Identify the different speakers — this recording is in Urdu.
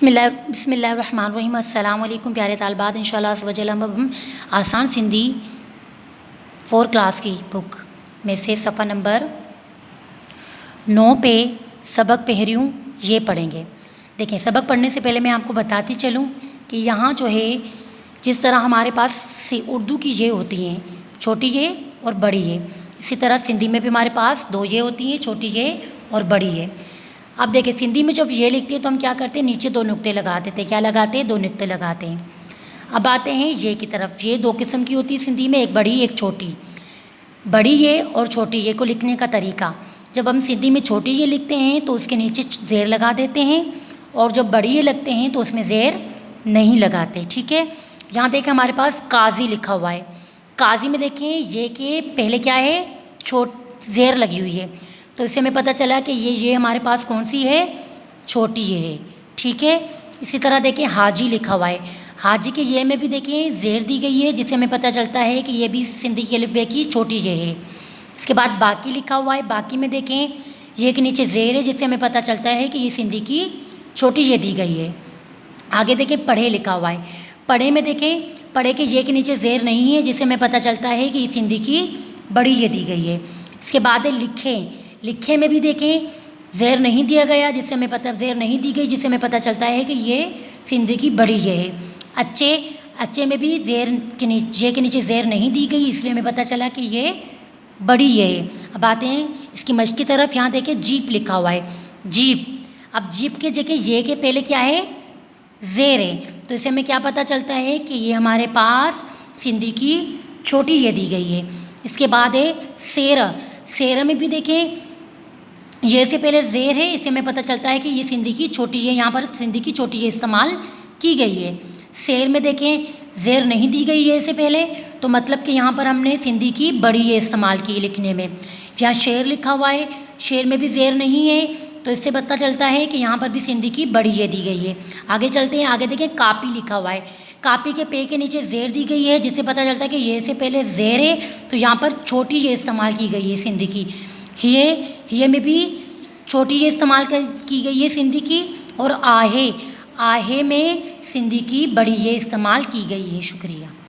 Speaker 1: بسم اللہ الرحمن الرحیم۔ السلام علیکم پیارے طالبات، انشاءاللہ عز و جل ہم آسان سندھی 4 کلاس کی بک میں سے صفحہ نمبر 9 پہ سبق پہریوں یہ پڑھیں گے۔ دیکھیں، سبق پڑھنے سے پہلے میں آپ کو بتاتی چلوں کہ یہاں جو ہے جس طرح ہمارے پاس اردو کی یہ ہوتی ہیں چھوٹی یہ اور بڑی یہ، اسی طرح سندھی میں بھی ہمارے پاس 2 یہ ہوتی ہیں، چھوٹی یہ اور بڑی یہ۔ اب دیکھیں، سندھی میں جب یہ لکھتے ہیں تو ہم کیا کرتے ہیں، نیچے 2 نقطے لگا دیتے ہیں۔ کیا لگاتے ہیں؟ 2 نقطے لگاتے ہیں۔ اب آتے ہیں یہ کی طرف۔ یہ 2 قسم کی ہوتی ہے سندھی میں، ایک بڑی ایک چھوٹی۔ بڑی یہ اور چھوٹی یہ کو لکھنے کا طریقہ، جب ہم سندھی میں چھوٹی یہ لکھتے ہیں تو اس کے نیچے زیر لگا دیتے ہیں، اور جب بڑی یہ لگتے ہیں تو اس میں زیر نہیں لگاتے، ٹھیک ہے۔ یہاں دیکھیں ہمارے پاس قاضی لکھا ہوا ہے۔ قاضی میں دیکھیں یہ کہ پہلے کیا ہے، زیر لگی ہوئی ہے، تو اس سے ہمیں پتہ چلا کہ یہ ہمارے پاس کون سی ہے، چھوٹی یہ ہے، ٹھیک ہے۔ اسی طرح دیکھیں حاجی لکھا ہوا ہے۔ حاجی کے یہ میں بھی دیکھیں زیر دی گئی ہے، جس سے ہمیں پتہ چلتا ہے کہ یہ بھی سندھی کی الف بے کی چھوٹی یہ ہے۔ اس کے بعد باقی لکھا ہوا ہے۔ باقی میں دیکھیں یہ کے نیچے زیر ہے، جس سے ہمیں پتہ چلتا ہے کہ یہ سندھی کی چھوٹی یہ دی گئی ہے۔ آگے دیکھیں پڑھے لکھا ہوا ہے۔ پڑھے میں دیکھیں پڑھے کے یہ کے نیچے زیر نہیں ہے، جس سے ہمیں پتہ چلتا ہے کہ یہ سندھی کی بڑی یہ دی گئی ہے۔ اس کے بعد ہے لکھے۔ لکھے میں بھی دیکھیں زیر نہیں دیا گیا، جس سے ہمیں زیر نہیں دی گئی، جس سے ہمیں پتہ چلتا ہے کہ یہ سندھی کی بڑی یہ ہے۔ اچے، اچے میں بھی زیر کے نیچے زیر نہیں دی گئی، اس لیے ہمیں پتہ چلا کہ یہ بڑی یہ ہے۔ اب آتے ہیں اس کی مشق کی طرف۔ یہاں دیکھیں جیپ لکھا ہوا ہے۔ جیپ، اب جیپ کے جگہ یہ کے پہلے کیا ہے، زیر ہے، تو اس سے ہمیں کیا پتہ چلتا ہے کہ یہ ہمارے پاس سندھی کی چھوٹی یہ دی گئی ہے۔ اس کے بعد ہے سیرہ۔ سیرہ میں بھی دیکھیں یہ سے پہلے زیر ہے، اس سے ہمیں پتہ چلتا ہے کہ یہ سندھی کی چھوٹی یہ، یہاں پر سندھی کی چھوٹی یہ استعمال کی گئی ہے۔ سیر میں دیکھیں زیر نہیں دی گئی ہے اس سے پہلے، تو مطلب کہ یہاں پر ہم نے سندھی کی بڑی یہ استعمال کی لکھنے میں۔ جہاں شعر لکھا ہوا ہے، شعر میں بھی زیر نہیں ہے، تو اس سے پتہ چلتا ہے کہ یہاں پر بھی سندھی کی بڑی یہ دی گئی ہے۔ آگے چلتے ہیں، آگے دیکھیں کاپی لکھا ہوا ہے۔ کاپی کے پے کے نیچے زیر دی گئی ہے، جس سے پتہ چلتا ہے کہ یہ سے پہلے زیر ہے، تو یہاں پر چھوٹی یہ استعمال کی گئی ہے سندھی کی۔ ہیے میں بھی چھوٹی یہ استعمال کی گئی ہے سندھی کی، اور آہے، آہے میں سندھی کی بڑی یہ استعمال کی گئی ہے۔ شکریہ۔